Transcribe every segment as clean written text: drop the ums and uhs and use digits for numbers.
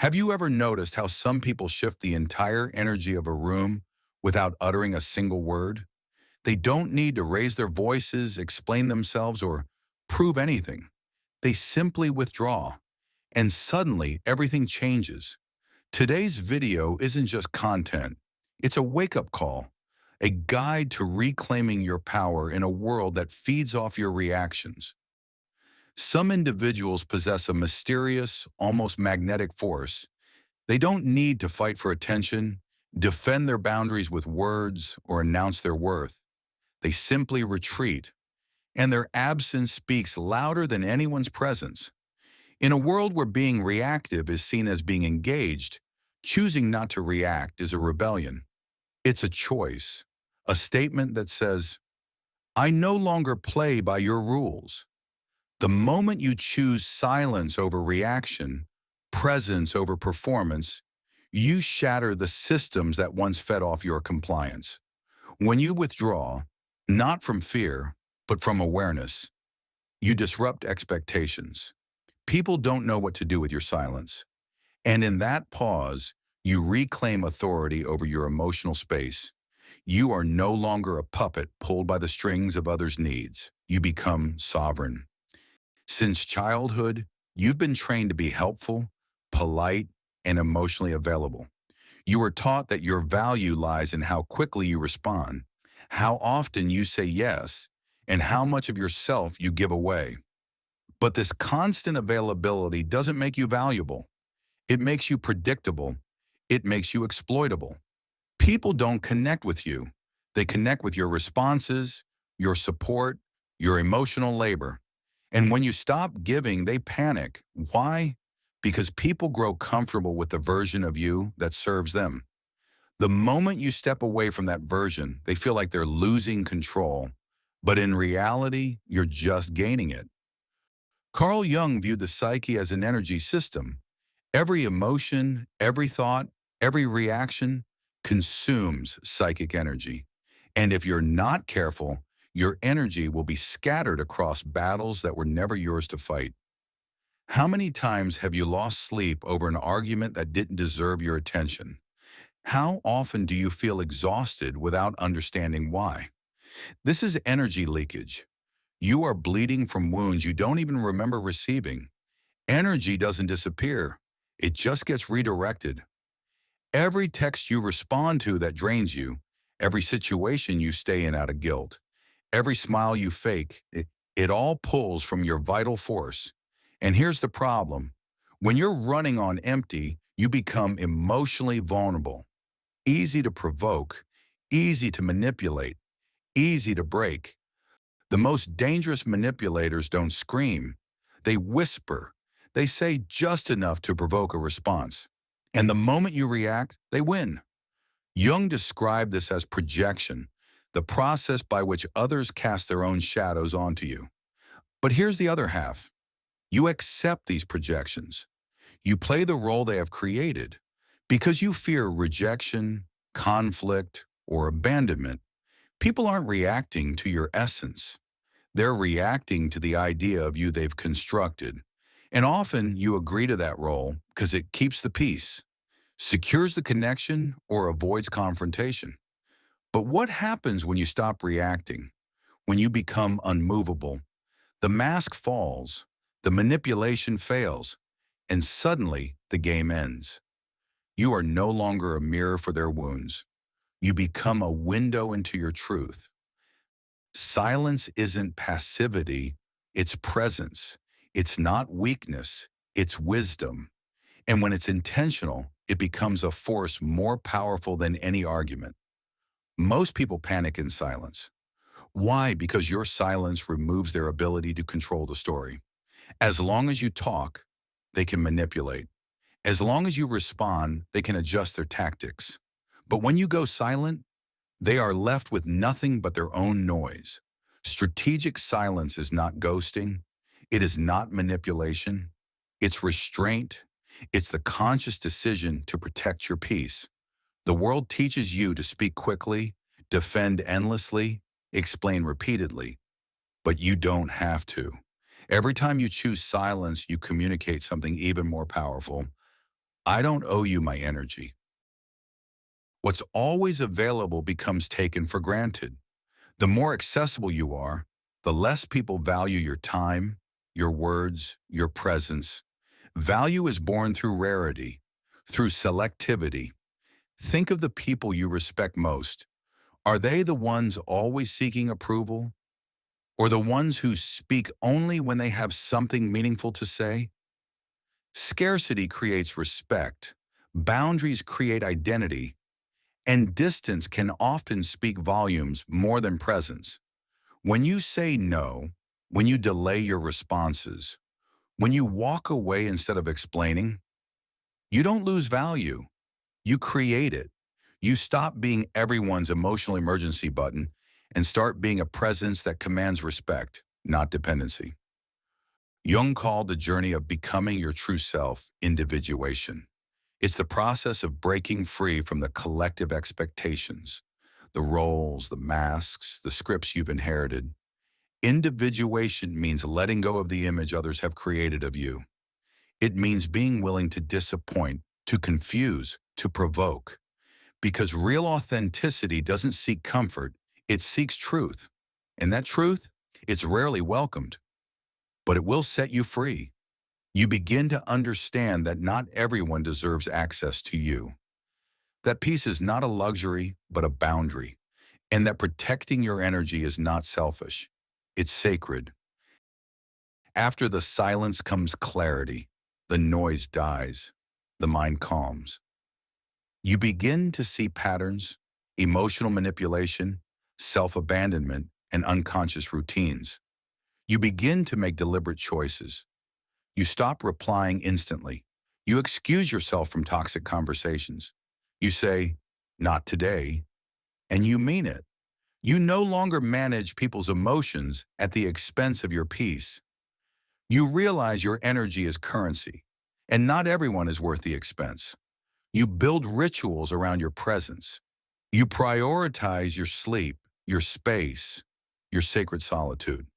Have you ever noticed how some people shift the entire energy of a room without uttering a single word? They don't need to raise their voices, explain themselves, or prove anything. They simply withdraw, and suddenly everything changes. Today's video isn't just content, it's a wake-up call, a guide to reclaiming your power in a world that feeds off your reactions. Some individuals possess a mysterious, almost magnetic force. They don't need to fight for attention, defend their boundaries with words, or announce their worth. They simply retreat, and their absence speaks louder than anyone's presence. In a world where being reactive is seen as being engaged, choosing not to react is a rebellion. It's a choice, a statement that says, I no longer play by your rules. The moment you choose silence over reaction, presence over performance, you shatter the systems that once fed off your compliance. When you withdraw, not from fear, but from awareness, you disrupt expectations. People don't know what to do with your silence. And in that pause, you reclaim authority over your emotional space. You are no longer a puppet pulled by the strings of others' needs. You become sovereign. Since childhood, you've been trained to be helpful, polite, and emotionally available. You were taught that your value lies in how quickly you respond, how often you say yes, and how much of yourself you give away. But this constant availability doesn't make you valuable. It makes you predictable. It makes you exploitable. People don't connect with you. They connect with your responses, your support, your emotional labor. And when you stop giving, they panic. Why? Because people grow comfortable with the version of you that serves them. The moment you step away from that version, they feel like they're losing control. But in reality, you're just gaining it. Carl Jung viewed the psyche as an energy system. Every emotion, every thought, every reaction consumes psychic energy. And if you're not careful, your energy will be scattered across battles that were never yours to fight. How many times have you lost sleep over an argument that didn't deserve your attention? How often do you feel exhausted without understanding why? This is energy leakage. You are bleeding from wounds you don't even remember receiving. Energy doesn't disappear. It just gets redirected. Every text you respond to that drains you, every situation you stay in out of guilt, every smile you fake, it all pulls from your vital force. And here's the problem. When you're running on empty, you become emotionally vulnerable, easy to provoke, easy to manipulate, easy to break. The most dangerous manipulators don't scream. They whisper. They say just enough to provoke a response. And the moment you react, they win. Jung described this as projection, the process by which others cast their own shadows onto you. But here's the other half. You accept these projections. You play the role they have created because you fear rejection, conflict, or abandonment. People aren't reacting to your essence. They're reacting to the idea of you they've constructed. And often you agree to that role because it keeps the peace, secures the connection, or avoids confrontation. But what happens when you stop reacting? When you become unmovable? The mask falls, the manipulation fails, and suddenly the game ends. You are no longer a mirror for their wounds. You become a window into your truth. Silence isn't passivity, it's presence. It's not weakness, it's wisdom. And when it's intentional, it becomes a force more powerful than any argument. Most people panic in silence. Why? Because your silence removes their ability to control the story. As long as you talk, they can manipulate. As long as you respond, they can adjust their tactics. But when you go silent, they are left with nothing but their own noise. Strategic silence is not ghosting. It is not manipulation. It's restraint. It's the conscious decision to protect your peace. The world teaches you to speak quickly, defend endlessly, explain repeatedly. But you don't have to. Every time you choose silence, you communicate something even more powerful. I don't owe you my energy. What's always available becomes taken for granted. The more accessible you are, the less people value your time, your words, your presence. Value is born through rarity, through selectivity. Think of the people you respect most. Are they the ones always seeking approval? Or the ones who speak only when they have something meaningful to say? Scarcity creates respect. Boundaries create identity. And distance can often speak volumes more than presence. When you say no, when you delay your responses, when you walk away instead of explaining, you don't lose value. You create it. You stop being everyone's emotional emergency button and start being a presence that commands respect, not dependency. Jung called the journey of becoming your true self individuation. It's the process of breaking free from the collective expectations, the roles, the masks, the scripts you've inherited. Individuation means letting go of the image others have created of you. It means being willing to disappoint, to confuse, to provoke. Because real authenticity doesn't seek comfort, it seeks truth. And that truth, it's rarely welcomed, but it will set you free. You begin to understand that not everyone deserves access to you. That peace is not a luxury, but a boundary. And that protecting your energy is not selfish. It's sacred. After the silence comes clarity. The noise dies. The mind calms. You begin to see patterns, emotional manipulation, self-abandonment, and unconscious routines. You begin to make deliberate choices. You stop replying instantly. You excuse yourself from toxic conversations. You say, "Not today," and you mean it. You no longer manage people's emotions at the expense of your peace. You realize your energy is currency, and not everyone is worth the expense. You build rituals around your presence. You prioritize your sleep, your space, your sacred solitude.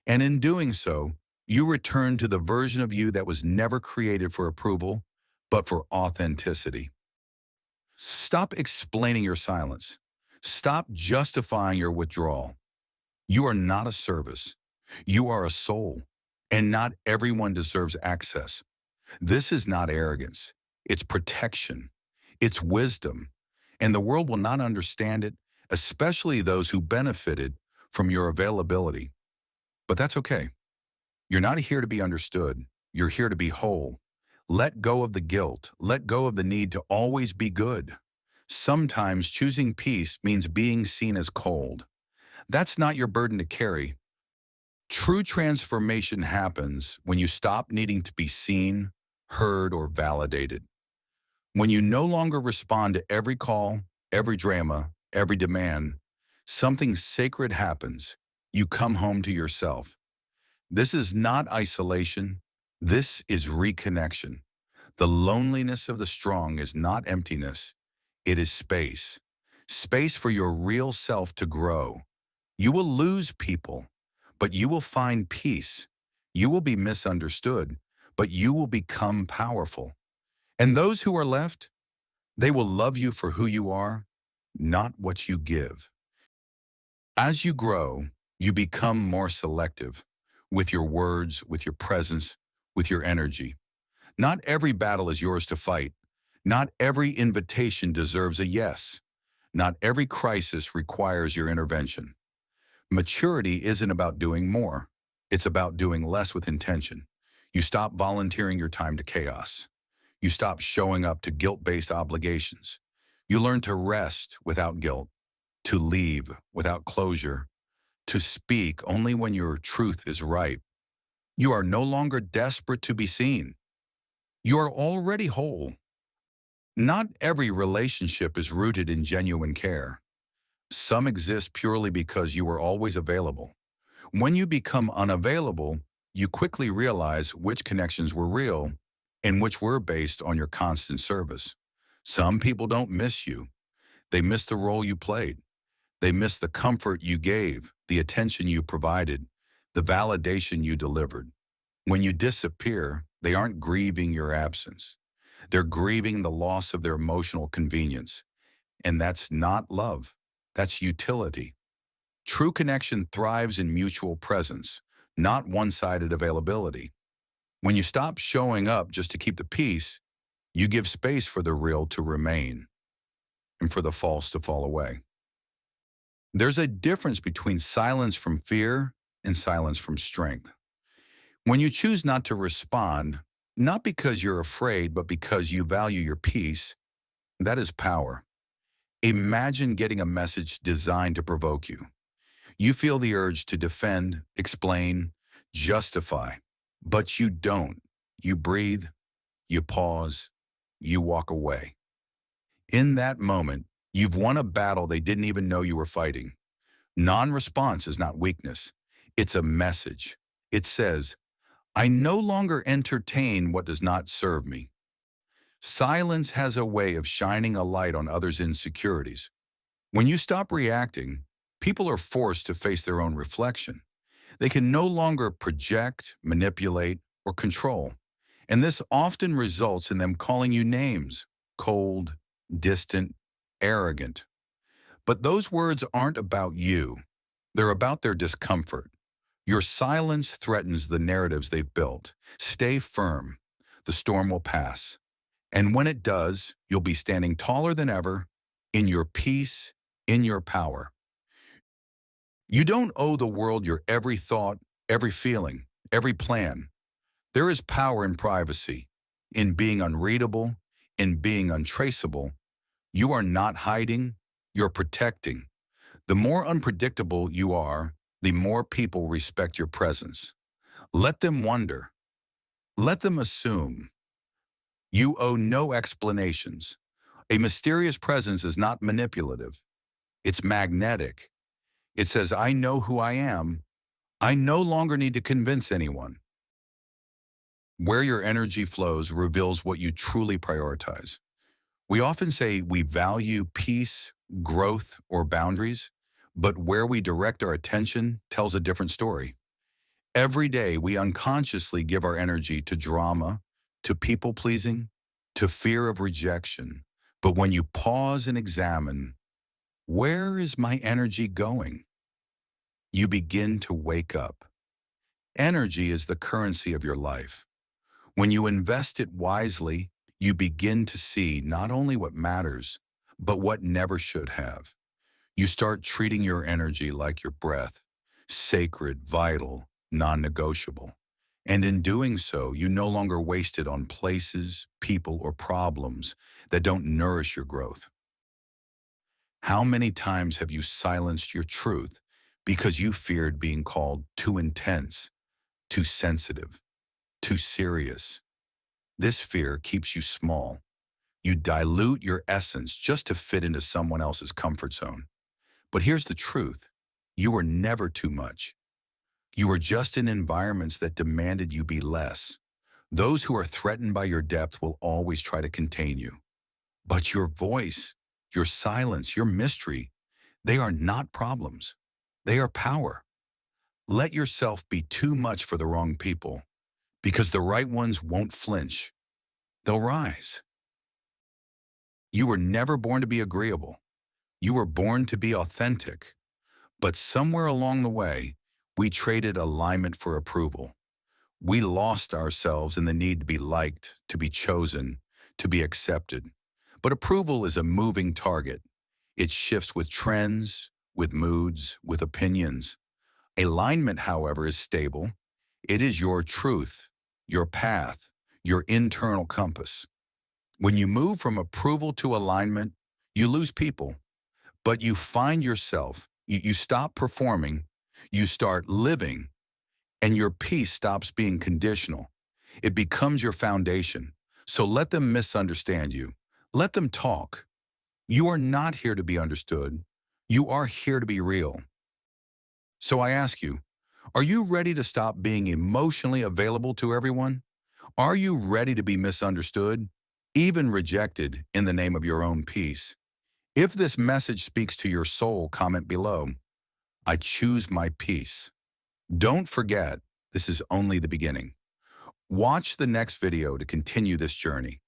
And in doing so, you return to the version of you that was never created for approval, but for authenticity. Stop explaining your silence. Stop justifying your withdrawal. You are not a service. You are a soul, and not everyone deserves access. This is not arrogance. It's protection. It's wisdom. And the world will not understand it, especially those who benefited from your availability. But that's okay. You're not here to be understood. You're here to be whole. Let go of the guilt. Let go of the need to always be good. Sometimes choosing peace means being seen as cold. That's not your burden to carry. True transformation happens when you stop needing to be seen, heard, or validated. When you no longer respond to every call, every drama, every demand, something sacred happens. You come home to yourself. This is not isolation. This is reconnection. The loneliness of the strong is not emptiness. It is space. Space for your real self to grow. You will lose people, but you will find peace. You will be misunderstood, but you will become powerful. And those who are left, they will love you for who you are, not what you give. As you grow, you become more selective with your words, with your presence, with your energy. Not every battle is yours to fight. Not every invitation deserves a yes. Not every crisis requires your intervention. Maturity isn't about doing more. It's about doing less with intention. You stop volunteering your time to chaos. You stop showing up to guilt-based obligations. You learn to rest without guilt, to leave without closure, to speak only when your truth is ripe. You are no longer desperate to be seen. You are already whole. Not every relationship is rooted in genuine care. Some exist purely because you were always available. When you become unavailable, you quickly realize which connections were real and which were based on your constant service. Some people don't miss you. They miss the role you played. They miss the comfort you gave, the attention you provided, the validation you delivered. When you disappear, they aren't grieving your absence. They're grieving the loss of their emotional convenience. And that's not love. That's utility. True connection thrives in mutual presence, not one-sided availability. When you stop showing up just to keep the peace, you give space for the real to remain and for the false to fall away. There's a difference between silence from fear and silence from strength. When you choose not to respond, not because you're afraid, but because you value your peace, that is power. Imagine getting a message designed to provoke you. You feel the urge to defend, explain, justify, but you don't. You breathe, you pause, you walk away. In that moment, you've won a battle they didn't even know you were fighting. Non-response is not weakness. It's a message. It says, I no longer entertain what does not serve me. Silence has a way of shining a light on others' insecurities. When you stop reacting, people are forced to face their own reflection. They can no longer project, manipulate, or control. And this often results in them calling you names: cold, distant, arrogant. But those words aren't about you. They're about their discomfort. Your silence threatens the narratives they've built. Stay firm. The storm will pass. And when it does, you'll be standing taller than ever, in your peace, in your power. You don't owe the world your every thought, every feeling, every plan. There is power in privacy, in being unreadable, in being untraceable. You are not hiding, you're protecting. The more unpredictable you are, the more people respect your presence. Let them wonder. Let them assume. You owe no explanations. A mysterious presence is not manipulative. It's magnetic. It says, I know who I am. I no longer need to convince anyone. Where your energy flows reveals what you truly prioritize. We often say we value peace, growth, or boundaries, but where we direct our attention tells a different story. Every day, we unconsciously give our energy to drama, to people-pleasing, to fear of rejection. But when you pause and examine, where is my energy going? You begin to wake up. Energy is the currency of your life. When you invest it wisely, you begin to see not only what matters, but what never should have. You start treating your energy like your breath, sacred, vital, non-negotiable. And in doing so, you no longer waste it on places, people, or problems that don't nourish your growth. How many times have you silenced your truth because you feared being called too intense, too sensitive, too serious? This fear keeps you small. You dilute your essence just to fit into someone else's comfort zone. But here's the truth. You were never too much. You were just in environments that demanded you be less. Those who are threatened by your depth will always try to contain you. But your voice, your silence, your mystery, they are not problems. They are power. Let yourself be too much for the wrong people, because the right ones won't flinch. They'll rise. You were never born to be agreeable. You were born to be authentic. But somewhere along the way, we traded alignment for approval. We lost ourselves in the need to be liked, to be chosen, to be accepted. But approval is a moving target. It shifts with trends, with moods, with opinions. Alignment, however, is stable. It is your truth, your path, your internal compass. When you move from approval to alignment, you lose people, but you find yourself. You stop performing, you start living, and your peace stops being conditional. It becomes your foundation. So let them misunderstand you. Let them talk. You are not here to be understood. You are here to be real. So I ask you, are you ready to stop being emotionally available to everyone? Are you ready to be misunderstood, even rejected in the name of your own peace? If this message speaks to your soul, comment below. I choose my peace. Don't forget, this is only the beginning. Watch the next video to continue this journey.